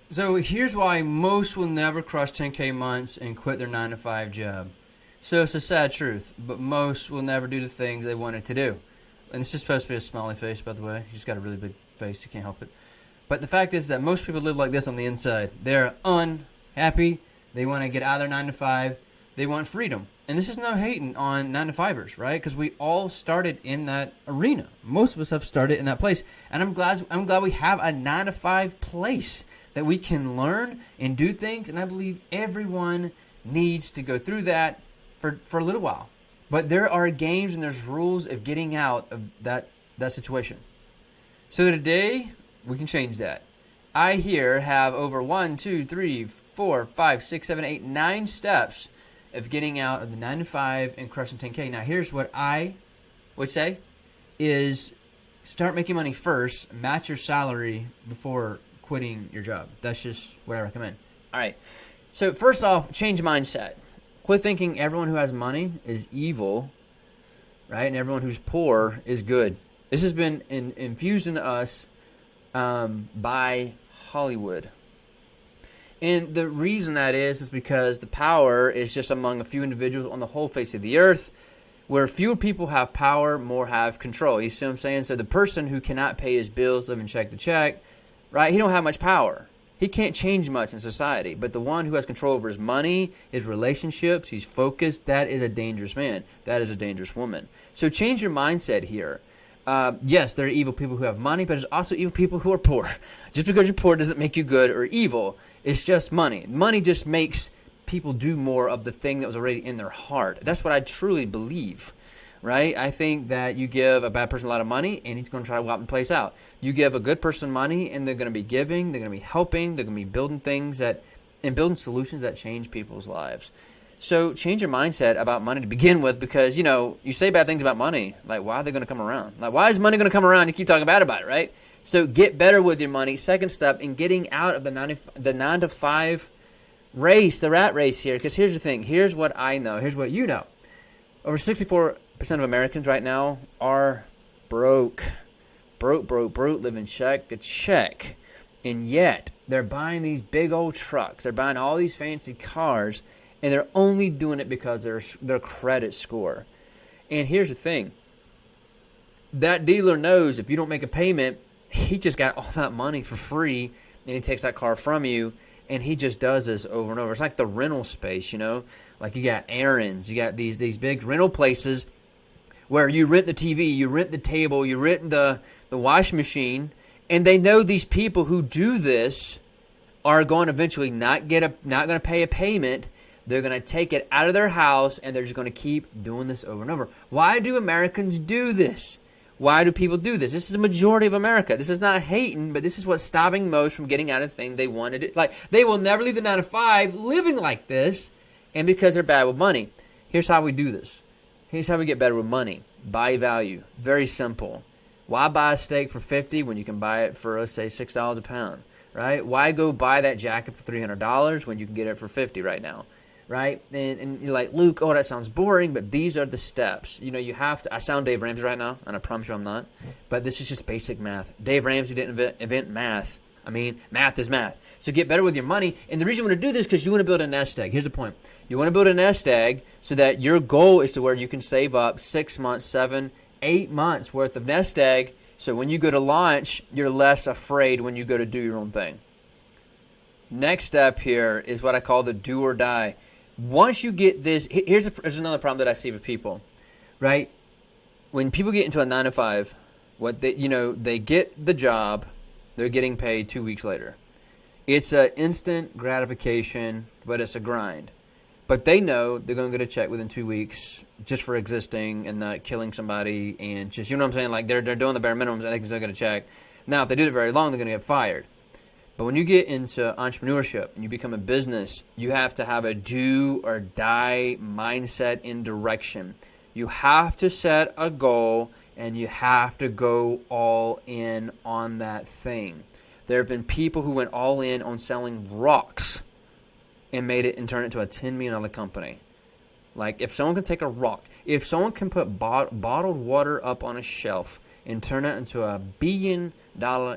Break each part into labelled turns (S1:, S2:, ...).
S1: So here's why most will never crush 10K months and quit their 9 to 5 job. So it's a sad truth, but most will never do the things they wanted to do. And this is supposed to be a smiley face, by the way. He's got a really big face. You can't help it. But the fact is that most people live like this on the inside. They're unhappy. They want to get out of their 9 to 5. They want freedom. And this is no hating on 9 to 5ers, right? Because we all started in that arena. Most of us have started in that place. And I'm glad we have a 9 to 5 place that we can learn and do things. And I believe everyone needs to go through that for a little while. But there are games and there's rules of getting out of that situation. So today, we can change that. I here have over 1, 2, 3, 4, 5, 6, 7, 8, 9 steps of getting out of the 9 to 5 and crushing 10K. Now, here's what I would say is start making money first, match your salary before quitting your job. That's just what I recommend. All right. So first off, change mindset. Quit thinking everyone who has money is evil, right? And everyone who's poor is good. This has been infused into us by Hollywood. And the reason that is because the power is just among a few individuals on the whole face of the earth. Where fewer people have power, more have control. You see what I'm saying? So the person who cannot pay his bills, living check to check, right? He don't have much power. He can't change much in society. But the one who has control over his money, his relationships, he's focused, that is a dangerous man. That is a dangerous woman. So change your mindset here. Yes, there are evil people who have money, but there's also evil people who are poor. Just because you're poor doesn't make you good or evil. It's just money. Money just makes people do more of the thing that was already in their heart. That's what I truly believe, right? I think that you give a bad person a lot of money, and he's going to try to wipe the place out. You give a good person money, and they're going to be giving, they're going to be helping, they're going to be building things and building solutions that change people's lives. So change your mindset about money to begin with, because, you say bad things about money. Like, why are they going to come around? Like, why is money going to come around? You keep talking bad about it, right? So get better with your money. Second step in getting out of the 9 to 5 race, the rat race here. Because here's the thing. Here's what I know. Here's what you know. Over 64% of Americans right now are broke. Broke, living check to check. And yet, they're buying these big old trucks. They're buying all these fancy cars. And they're only doing it because of their credit score. And here's the thing. That dealer knows if you don't make a payment, he just got all that money for free, and he takes that car from you, and he just does this over and over. It's like the rental space, Like you got Aaron's, you got these big rental places where you rent the TV, you rent the table, you rent the washing machine, and they know these people who do this are going to eventually not going to pay a payment. They're going to take it out of their house, and they're just going to keep doing this over and over. Why do Americans do this? Why do people do this? This is the majority of America. This is not hating, but this is what's stopping most from getting out of the thing they wanted. Like, they will never leave the 9 to 5 living like this, and because they're bad with money. Here's how we do this. Here's how we get better with money. Buy value. Very simple. Why buy a steak for $50 when you can buy it for, let's say, $6 a pound, right? Why go buy that jacket for $300 when you can get it for $50 right now? Right? And you're like, Luke, that sounds boring, but these are the steps. You have to. I sound Dave Ramsey right now, and I promise you I'm not. But this is just basic math. Dave Ramsey didn't invent math. I mean, math is math. So get better with your money. And the reason you want to do this is because you want to build a nest egg. Here's the point. You want to build a nest egg so that your goal is to where you can save up 6 months, 7, 8 months worth of nest egg. So when you go to launch, you're less afraid when you go to do your own thing. Next step here is what I call the do or die. Once you get this, here's another problem that I see with people, right? When people get into a 9 to 5, they get the job, they're getting paid 2 weeks later. It's an instant gratification, but it's a grind. But they know they're going to get a check within 2 weeks just for existing and not killing somebody and just, you know what I'm saying? Like they're doing the bare minimums and they can still get a check. Now, if they do it very long, they're going to get fired. But when you get into entrepreneurship and you become a business, you have to have a do or die mindset in direction. You have to set a goal and you have to go all in on that thing. There have been people who went all in on selling rocks and made it and turned it into a $10 million company. Like if someone can take a rock, if someone can put bottled water up on a shelf and turn it into a $1 billion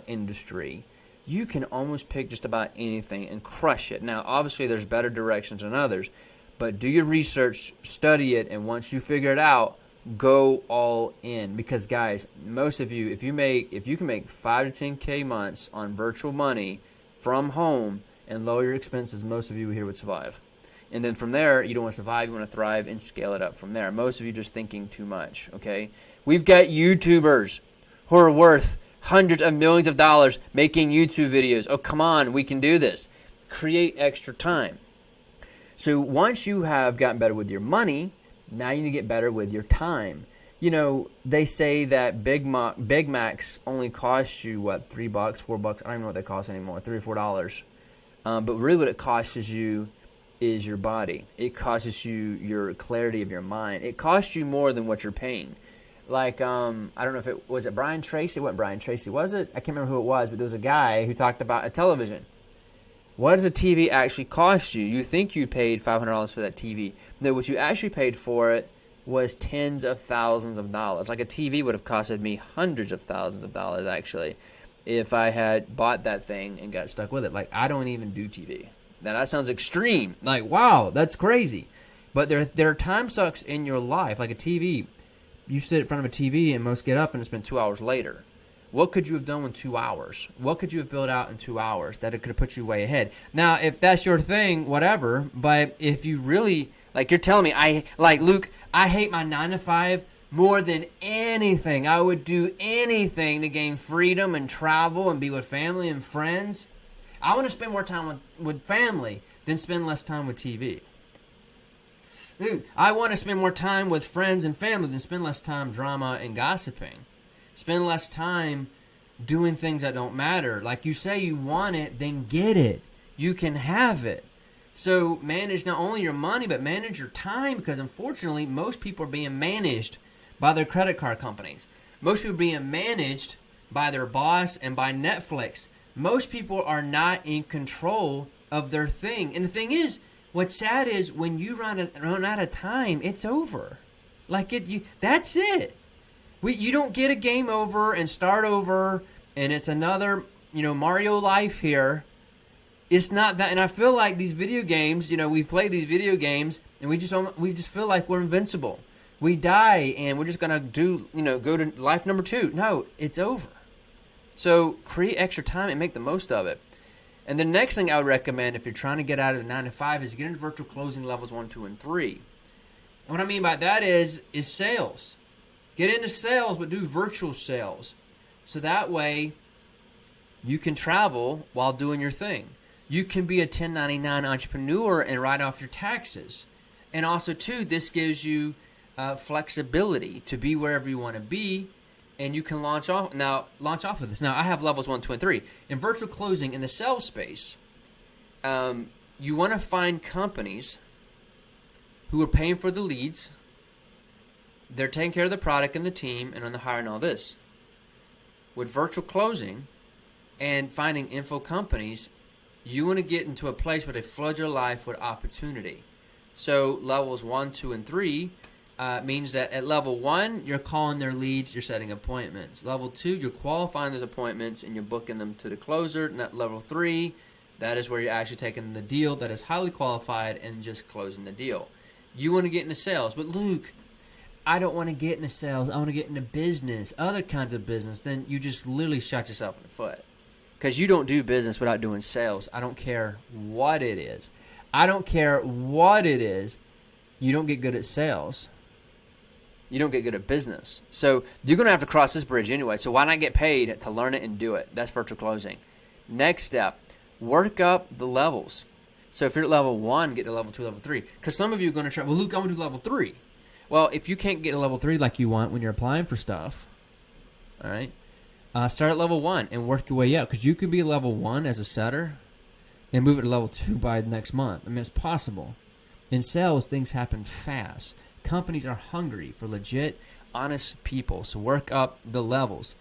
S1: industry, you can almost pick just about anything and crush it. Now, obviously, there's better directions than others, but do your research, study it, and once you figure it out, go all in. Because, guys, most of you, if you can make 5 to 10K months on virtual money from home and lower your expenses, most of you here would survive. And then from there, you don't want to survive, you want to thrive and scale it up from there. Most of you just thinking too much, okay? We've got YouTubers who are worth hundreds of millions of dollars making YouTube videos. Oh, come on, we can do this. Create extra time. So once you have gotten better with your money, now you need to get better with your time. You know, they say that Big Macs only cost you, what, $3, $4? I don't even know what they cost anymore, $3 or $4. But really what it costs you is your body. It costs you your clarity of your mind. It costs you more than what you're paying. Like, I don't know if it was Brian Tracy? It wasn't Brian Tracy, was it? I can't remember who it was, but there was a guy who talked about a television. What does a TV actually cost you? You think you paid $500 for that TV. No, what you actually paid for it was tens of thousands of dollars. Like a TV would have costed me hundreds of thousands of dollars, actually, if I had bought that thing and got stuck with it. Like, I don't even do TV. Now, that sounds extreme. Like, wow, that's crazy. But there are time sucks in your life. Like a TV, you sit in front of a TV and most get up and it's been 2 hours later. What could you have done in 2 hours? What could you have built out in 2 hours that it could have put you way ahead? Now, if that's your thing, whatever. But if you really, like you're telling me, Luke, I hate my 9 to 5 more than anything. I would do anything to gain freedom and travel and be with family and friends. I want to spend more time with family than spend less time with TV. Dude, I want to spend more time with friends and family than spend less time drama and gossiping. Spend less time doing things that don't matter. Like you say you want it, then get it. You can have it. So manage not only your money, but manage your time, because unfortunately, most people are being managed by their credit card companies. Most people are being managed by their boss and by Netflix. Most people are not in control of their thing. And the thing is, what's sad is when you run out of time, it's over. That's it. You don't get a game over and start over, and it's another, Mario life here. It's not that. And I feel like these video games, we've played these video games, and we just feel like we're invincible. We die, and we're just gonna go to life number 2. No, it's over. So create extra time and make the most of it. And the next thing I would recommend if you're trying to get out of the 9 to 5 is get into virtual closing levels 1, 2, and 3. And what I mean by that is sales. Get into sales, but do virtual sales. So that way you can travel while doing your thing. You can be a 1099 entrepreneur and write off your taxes. And also, too, this gives you flexibility to be wherever you want to be. And you can launch off of this. Now, I have levels 1, 2, and 3. In virtual closing, in the sales space, you want to find companies who are paying for the leads. They're taking care of the product and the team and on the hire and all this. With virtual closing and finding info companies, you want to get into a place where they flood your life with opportunity. So levels 1, 2, and 3 means that at level 1, you're calling their leads, you're setting appointments. Level 2, you're qualifying those appointments and you're booking them to the closer. And at level 3, that is where you're actually taking the deal that is highly qualified and just closing the deal. You want to get into sales, but Luke, I don't want to get into sales. I want to get into business, other kinds of business. Then you just literally shot yourself in the foot, because you don't do business without doing sales. I don't care what it is. I don't care what it is. You don't get good at sales. You don't get good at business. So you're going to have to cross this bridge anyway. So why not get paid to learn it and do it? That's virtual closing. Next step, work up the levels. So if you're at level 1, get to level 2, level 3. Because some of you are going to try, well, Luke, I want to do level 3. Well, if you can't get to level 3 like you want when you're applying for stuff, all right, start at level 1 and work your way up. Because you can be level 1 as a setter and move it to level 2 by next month. I mean, it's possible. In sales, things happen fast. Companies are hungry for legit, honest people. So work up the levels.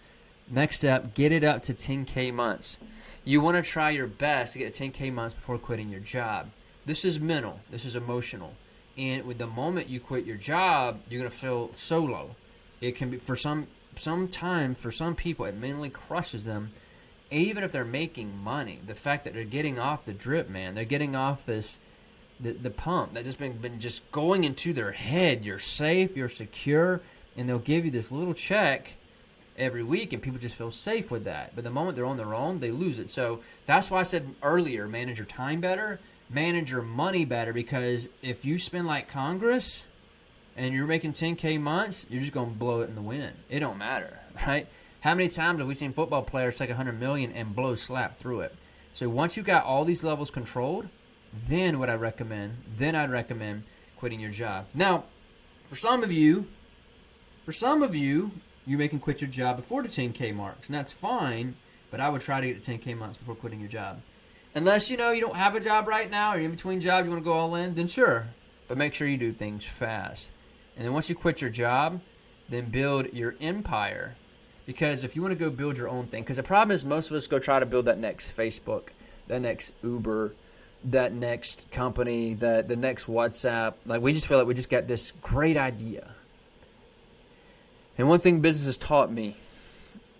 S1: Next step, get it up to 10K months. You want to try your best to get to 10K months before quitting your job. This is mental. This is emotional. And with the moment you quit your job, you're going to feel solo. It can be, for some time, for some people, it mentally crushes them. even if they're making money, the fact that they're getting off the drip, man, they're getting off the pump that just been just going into their head. You're safe, you're secure, and they'll give you this little check every week, and people just feel safe with that. But the moment they're on their own, they lose it. So that's why I said earlier, manage your time better, manage your money better, because if you spend like Congress and you're making 10K months, you're just going to blow it in the wind. It don't matter, right? How many times have we seen football players take $100 million and blow slap through it? So once you got all these levels controlled, then I'd recommend quitting your job. Now, for some of you, you may can quit your job before the 10K marks, and that's fine, but I would try to get to 10K months before quitting your job. Unless, you don't have a job right now, or you're in between jobs, you want to go all in, then sure. But make sure you do things fast. And then once you quit your job, then build your empire. Because if you want to go build your own thing, because the problem is most of us go try to build that next Facebook, that next Uber, that next company, the next WhatsApp. Like, we just feel like we just got this great idea. And one thing business has taught me,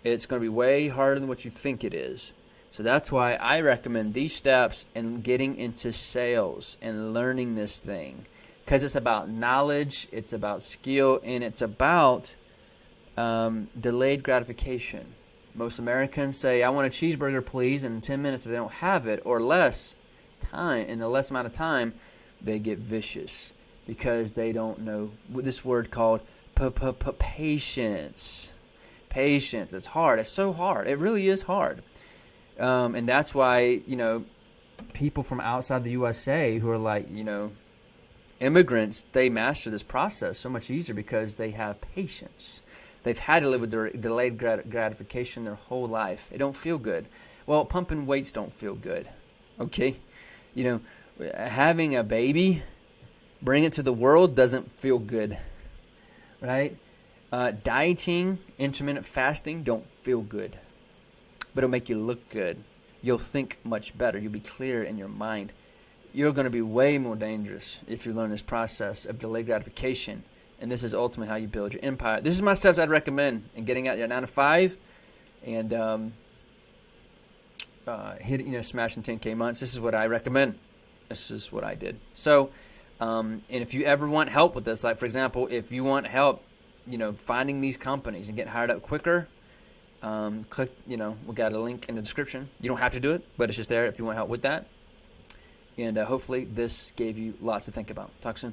S1: it's going to be way harder than what you think it is. So that's why I recommend these steps and getting into sales and learning this thing. Because it's about knowledge, it's about skill, and it's about delayed gratification. Most Americans say, I want a cheeseburger, please, and in 10 minutes if they don't have it, or less time, in the less amount of time, they get vicious because they don't know this word called patience. Patience. It's hard. It's so hard. It really is hard. And that's why, people from outside the USA who are like, immigrants, they master this process so much easier because they have patience. They've had to live with their delayed gratification their whole life. It don't feel good. Well, pumping weights don't feel good. Okay? Having a baby, bring it to the world doesn't feel good. Right? Dieting, intermittent fasting don't feel good. But it'll make you look good. You'll think much better. You'll be clear in your mind. You're going to be way more dangerous if you learn this process of delayed gratification. And this is ultimately how you build your empire. This is my steps I'd recommend in getting out your 9 to 5 and smashing 10K months. This is what I recommend. This is what I did. So, and if you ever want help with this, like for example, if you want help, finding these companies and getting hired up quicker, click, we got a link in the description. You don't have to do it, but it's just there if you want help with that. And hopefully this gave you lots to think about. Talk soon.